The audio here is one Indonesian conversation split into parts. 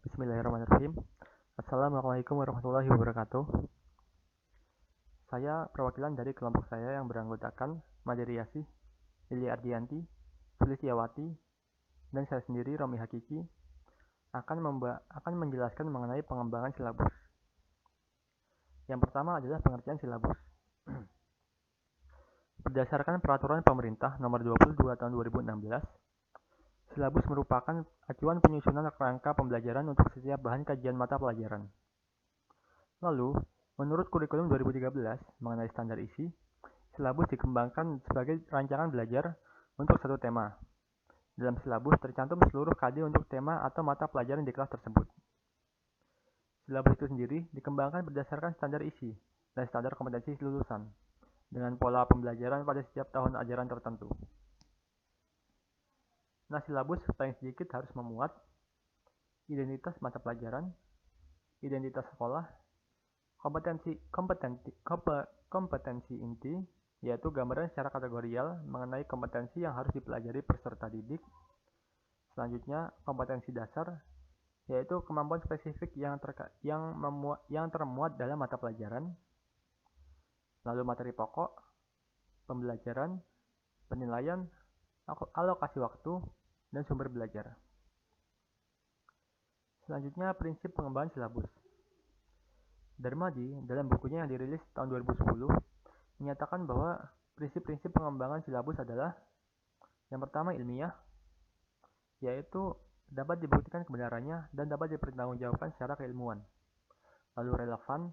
Bismillahirrahmanirrahim. Assalamualaikum warahmatullahi wabarakatuh. Saya perwakilan dari kelompok saya yang beranggotakan Maderiasi, Lili Ardianti, Sulistiawati, dan saya sendiri Romi Hakiki akan menjelaskan mengenai pengembangan silabus. Yang pertama adalah pengertian silabus. Berdasarkan Peraturan Pemerintah Nomor 22 Tahun 2016, silabus merupakan acuan penyusunan kerangka pembelajaran untuk setiap bahan kajian mata pelajaran. Lalu, menurut kurikulum 2013 mengenai standar isi, silabus dikembangkan sebagai rancangan belajar untuk satu tema. Dalam silabus tercantum seluruh KD untuk tema atau mata pelajaran di kelas tersebut. Silabus itu sendiri dikembangkan berdasarkan standar isi dan standar kompetensi lulusan, dengan pola pembelajaran pada setiap tahun ajaran tertentu. Nah, silabus paling sedikit harus memuat identitas mata pelajaran, identitas sekolah, kompetensi inti, yaitu gambaran secara kategorial mengenai kompetensi yang harus dipelajari peserta didik. Selanjutnya, kompetensi dasar, yaitu kemampuan spesifik yang termuat dalam mata pelajaran. Lalu materi pokok, pembelajaran, penilaian, alokasi waktu, dan sumber belajar. Selanjutnya, prinsip pengembangan silabus. Darmadi dalam bukunya yang dirilis tahun 2010 menyatakan bahwa prinsip-prinsip pengembangan silabus adalah yang pertama ilmiah, yaitu dapat dibuktikan kebenarannya dan dapat dipertanggungjawabkan secara keilmuan. Lalu relevan,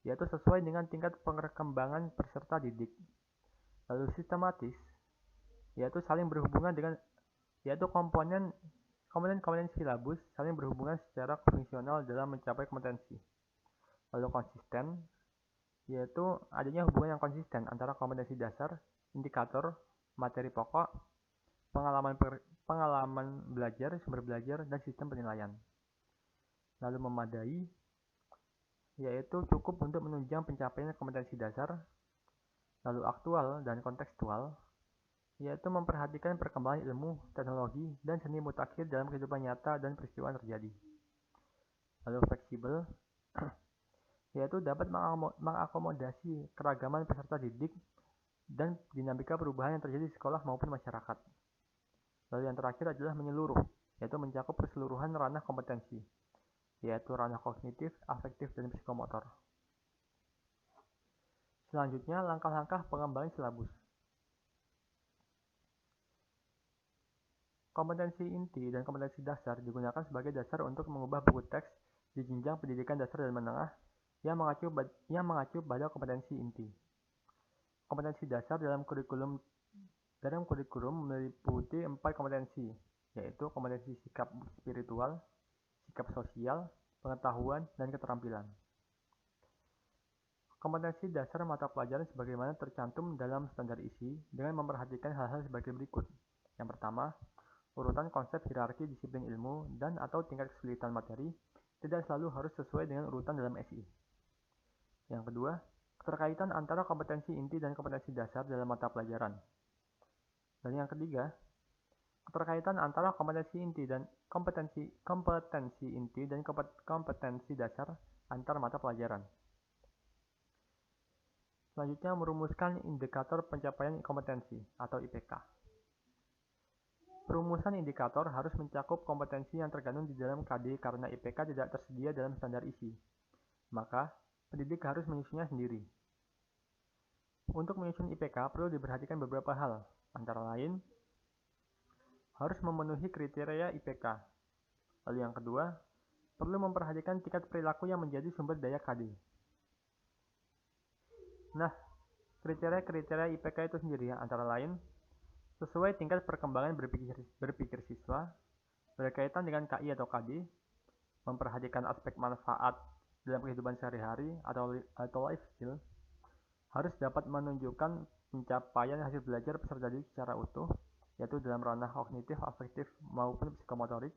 yaitu sesuai dengan tingkat perkembangan peserta didik. Lalu sistematis, yaitu saling berhubungan dengan komponen silabus saling berhubungan secara fungsional dalam mencapai kompetensi. Lalu konsisten, yaitu adanya hubungan yang konsisten antara kompetensi dasar, indikator, materi pokok, pengalaman belajar, sumber belajar, dan sistem penilaian. Lalu memadai, yaitu cukup untuk menunjang pencapaian kompetensi dasar. Lalu aktual dan kontekstual, yaitu memperhatikan perkembangan ilmu, teknologi, dan seni mutakhir dalam kehidupan nyata dan peristiwa yang terjadi. Lalu fleksibel, yaitu dapat mengakomodasi keragaman peserta didik dan dinamika perubahan yang terjadi di sekolah maupun masyarakat. Lalu yang terakhir adalah menyeluruh, yaitu mencakup keseluruhan ranah kompetensi, yaitu ranah kognitif, afektif, dan psikomotor. Selanjutnya, langkah-langkah pengembangan silabus. Kompetensi inti dan kompetensi dasar digunakan sebagai dasar untuk mengubah buku teks di jenjang pendidikan dasar dan menengah yang mengacu pada kompetensi inti. Kompetensi dasar dalam kurikulum meliputi 4 kompetensi, yaitu kompetensi sikap spiritual, sikap sosial, pengetahuan, dan keterampilan. Kompetensi dasar mata pelajaran sebagaimana tercantum dalam standar isi dengan memperhatikan hal-hal sebagai berikut. Yang pertama, urutan konsep hierarki disiplin ilmu dan atau tingkat kesulitan materi tidak selalu harus sesuai dengan urutan dalam SI. Yang kedua, keterkaitan antara kompetensi inti dan kompetensi dasar dalam mata pelajaran. Dan yang ketiga, keterkaitan antara kompetensi inti dan kompetensi dasar antar mata pelajaran. Selanjutnya, merumuskan indikator pencapaian kompetensi atau IPK. Perumusan indikator harus mencakup kompetensi yang terkandung di dalam KD karena IPK tidak tersedia dalam standar isi. Maka, pendidik harus menyusunnya sendiri. Untuk menyusun IPK perlu diperhatikan beberapa hal, antara lain, harus memenuhi kriteria IPK. Lalu yang kedua, perlu memperhatikan tingkat perilaku yang menjadi sumber daya KD. Nah, kriteria IPK itu sendiri antara lain, sesuai tingkat perkembangan berpikir siswa, berkaitan dengan KI atau KD, memperhatikan aspek manfaat dalam kehidupan sehari-hari atau life skill, harus dapat menunjukkan pencapaian hasil belajar peserta didik secara utuh, yaitu dalam ranah kognitif, afektif, maupun psikomotorik,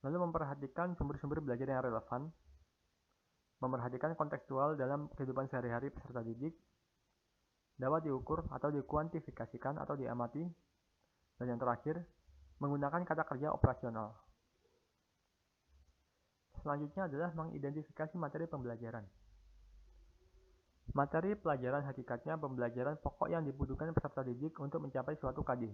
lalu memperhatikan sumber-sumber belajar yang relevan, memperhatikan kontekstual dalam kehidupan sehari-hari peserta didik, dapat diukur atau dikuantifikasikan atau diamati, dan yang terakhir, menggunakan kata kerja operasional. Selanjutnya adalah mengidentifikasi materi pembelajaran. Materi pelajaran hakikatnya pembelajaran pokok yang dibutuhkan peserta didik untuk mencapai suatu KD.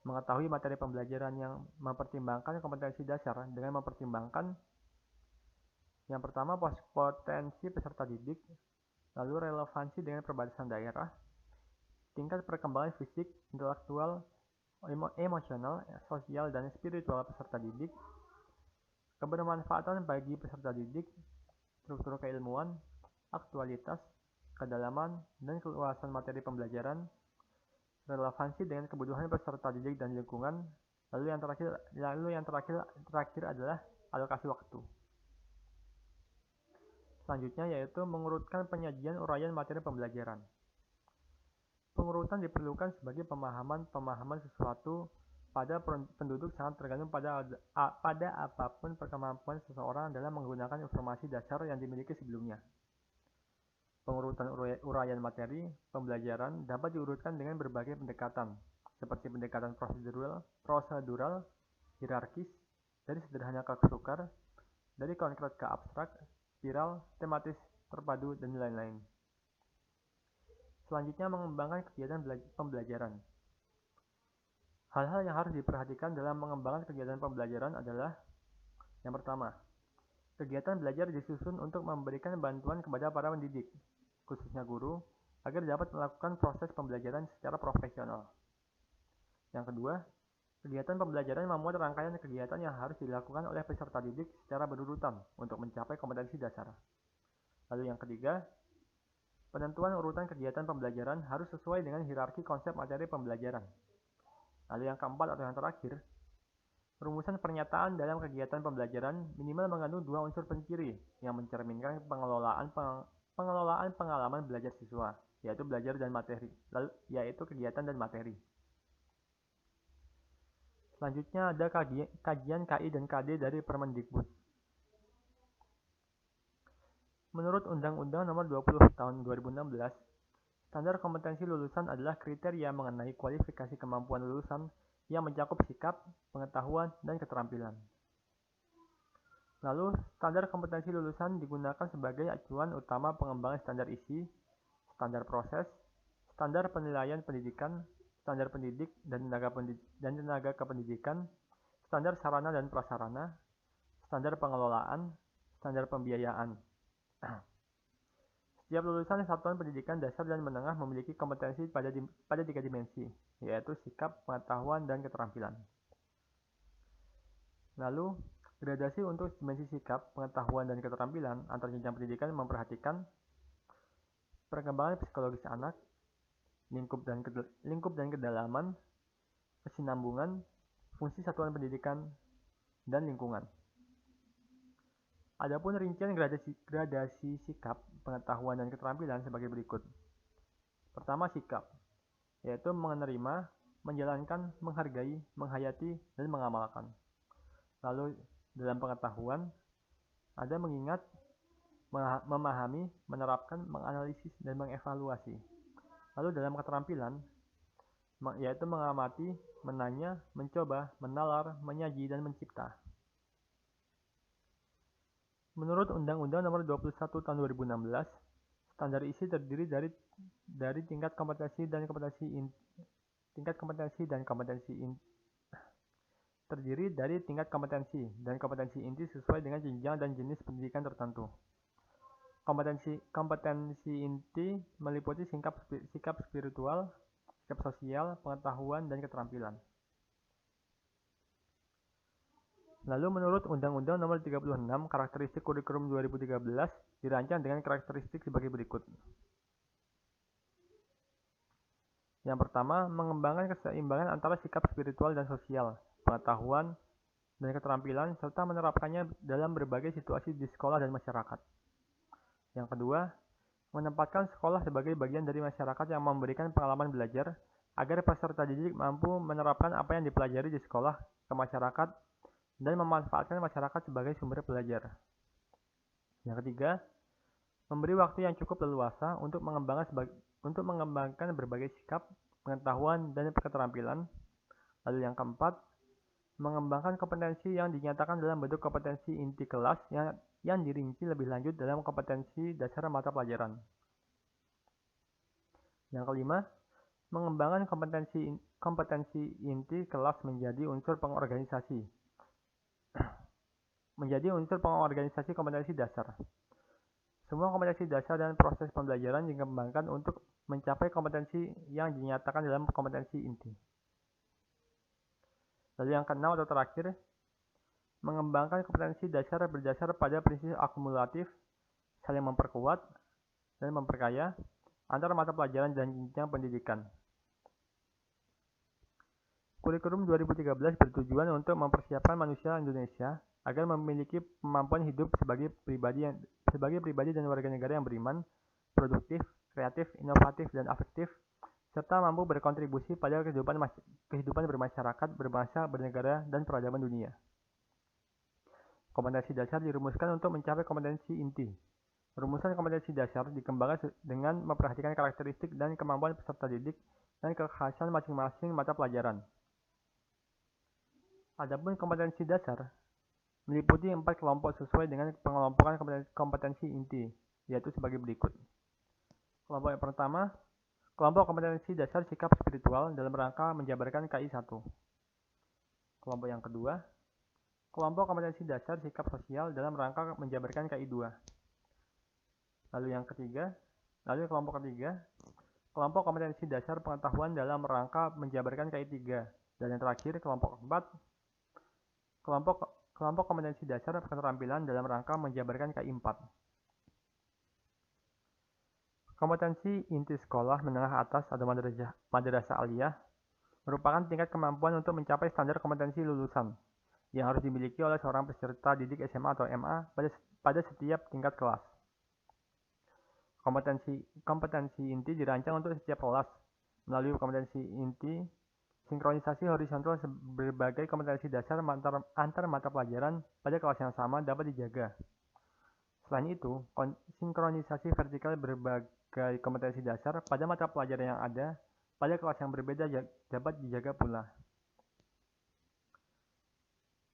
Mengetahui materi pembelajaran yang mempertimbangkan kompetensi dasar dengan mempertimbangkan yang pertama potensi peserta didik, lalu relevansi dengan perbatasan daerah, tingkat perkembangan fisik, intelektual, emosional, sosial, dan spiritual peserta didik, kebermanfaatan bagi peserta didik, struktur keilmuan, aktualitas, kedalaman, dan keluasan materi pembelajaran, relevansi dengan kebutuhan peserta didik dan lingkungan, lalu yang terakhir adalah alokasi waktu. Selanjutnya yaitu mengurutkan penyajian uraian materi pembelajaran. Pengurutan diperlukan sebagai pemahaman sesuatu pada penduduk sangat tergantung pada apapun kemampuan seseorang dalam menggunakan informasi dasar yang dimiliki sebelumnya. Pengurutan uraian materi pembelajaran dapat diurutkan dengan berbagai pendekatan, seperti pendekatan prosedural, hierarkis, dari sederhana ke sukar, dari konkret ke abstrak, spiral, tematis, terpadu, dan lain-lain. Selanjutnya mengembangkan kegiatan pembelajaran. Hal-hal yang harus diperhatikan dalam mengembangkan kegiatan pembelajaran adalah yang pertama, kegiatan belajar disusun untuk memberikan bantuan kepada para pendidik, khususnya guru, agar dapat melakukan proses pembelajaran secara profesional. Yang kedua, kegiatan pembelajaran memuat rangkaian kegiatan yang harus dilakukan oleh peserta didik secara berurutan untuk mencapai kompetensi dasar. Lalu yang ketiga, penentuan urutan kegiatan pembelajaran harus sesuai dengan hierarki konsep materi pembelajaran. Lalu yang keempat atau yang terakhir, rumusan pernyataan dalam kegiatan pembelajaran minimal mengandung dua unsur penciri yang mencerminkan pengelolaan pengalaman belajar siswa, yaitu belajar dan materi, yaitu kegiatan dan materi. Selanjutnya ada kajian KI dan KD dari Permendikbud. Menurut Undang-Undang Nomor 20 Tahun 2016, standar kompetensi lulusan adalah kriteria mengenai kualifikasi kemampuan lulusan yang mencakup sikap, pengetahuan, dan keterampilan. Lalu, standar kompetensi lulusan digunakan sebagai acuan utama pengembangan standar isi, standar proses, standar penilaian pendidikan, standar pendidik dan tenaga kependidikan, standar sarana dan prasarana, standar pengelolaan, standar pembiayaan. Setiap lulusan satuan pendidikan dasar dan menengah memiliki kompetensi pada 3 dimensi, yaitu sikap, pengetahuan, dan keterampilan. Lalu, gradasi untuk dimensi sikap, pengetahuan, dan keterampilan antar jenjang pendidikan memperhatikan perkembangan psikologis anak, lingkup dan kedalaman, kesinambungan, fungsi satuan pendidikan, dan lingkungan. Adapun rincian gradasi sikap, pengetahuan, dan keterampilan sebagai berikut. Pertama, sikap, yaitu menerima, menjalankan, menghargai, menghayati, dan mengamalkan. Lalu, dalam pengetahuan, ada mengingat, memahami, menerapkan, menganalisis, dan mengevaluasi. Lalu dalam keterampilan, yaitu mengamati, menanya, mencoba, menalar, menyaji, dan mencipta. Menurut Undang-Undang Nomor 21 Tahun 2016, standar isi terdiri dari tingkat kompetensi dan kompetensi inti sesuai dengan jenjang dan jenis pendidikan tertentu. Kompetensi inti meliputi sikap spiritual, sikap sosial, pengetahuan, dan keterampilan. Lalu menurut Undang-Undang Nomor 36, karakteristik kurikulum 2013 dirancang dengan karakteristik sebagai berikut. Yang pertama, mengembangkan keseimbangan antara sikap spiritual dan sosial, pengetahuan, dan keterampilan, serta menerapkannya dalam berbagai situasi di sekolah dan masyarakat. Yang kedua, menempatkan sekolah sebagai bagian dari masyarakat yang memberikan pengalaman belajar, agar peserta didik mampu menerapkan apa yang dipelajari di sekolah ke masyarakat, dan memanfaatkan masyarakat sebagai sumber belajar. Yang ketiga, memberi waktu yang cukup leluasa untuk mengembangkan berbagai sikap, pengetahuan, dan keterampilan. Lalu yang keempat, Mengembangkan kompetensi yang dinyatakan dalam bentuk kompetensi inti kelas yang dirinci lebih lanjut dalam kompetensi dasar mata pelajaran. Yang kelima, mengembangkan kompetensi inti kelas menjadi unsur pengorganisasi. Kompetensi dasar. Semua kompetensi dasar dan proses pembelajaran dikembangkan untuk mencapai kompetensi yang dinyatakan dalam kompetensi inti. Lalu yang keenam atau terakhir, mengembangkan kompetensi dasar berdasar pada prinsip akumulatif, saling memperkuat dan memperkaya antara mata pelajaran dan jenjang pendidikan. Kurikulum 2013 bertujuan untuk mempersiapkan manusia Indonesia agar memiliki kemampuan hidup sebagai pribadi dan warga negara yang beriman, produktif, kreatif, inovatif, dan afektif, serta mampu berkontribusi pada kehidupan bermasyarakat, berbangsa, bernegara, dan peradaban dunia. Kompetensi dasar dirumuskan untuk mencapai kompetensi inti. Rumusan kompetensi dasar dikembangkan dengan memperhatikan karakteristik dan kemampuan peserta didik dan kekhasan masing-masing mata pelajaran. Adapun kompetensi dasar meliputi 4 kelompok sesuai dengan pengelompokan kompetensi inti, yaitu sebagai berikut. Kelompok yang pertama, kelompok kompetensi dasar sikap spiritual dalam rangka menjabarkan KI 1. Kelompok yang kedua, kelompok kompetensi dasar sikap sosial dalam rangka menjabarkan KI 2. Lalu kelompok ketiga, kelompok kompetensi dasar pengetahuan dalam rangka menjabarkan KI 3. Dan yang terakhir, kelompok keempat, kelompok kompetensi dasar keterampilan dalam rangka menjabarkan KI 4. Kompetensi inti sekolah menengah atas atau madrasah aliyah merupakan tingkat kemampuan untuk mencapai standar kompetensi lulusan yang harus dimiliki oleh seorang peserta didik SMA atau MA pada setiap tingkat kelas. Kompetensi inti dirancang untuk setiap kelas melalui kompetensi inti, sinkronisasi horizontal berbagai kompetensi dasar antar mata pelajaran pada kelas yang sama dapat dijaga. Selain itu, sinkronisasi vertikal berbagai kompetensi dasar pada mata pelajaran yang ada pada kelas yang berbeda dapat dijaga pula.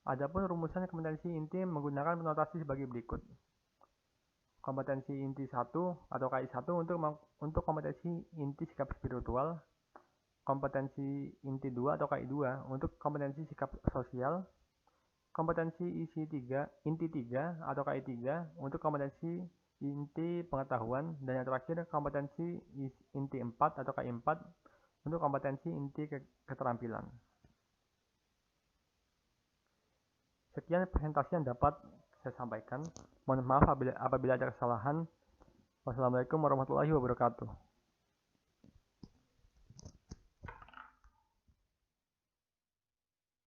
Adapun rumusan kompetensi inti menggunakan notasi sebagai berikut. Kompetensi inti 1 atau KI 1 untuk kompetensi inti sikap spiritual, kompetensi inti 2 atau KI 2 untuk kompetensi sikap sosial, kompetensi inti 3 atau KI 3 untuk kompetensi inti pengetahuan, dan yang terakhir kompetensi inti 4 atau KI 4 untuk kompetensi inti keterampilan. Sekian presentasi yang dapat saya sampaikan. Mohon maaf apabila ada kesalahan. Wassalamualaikum warahmatullahi wabarakatuh.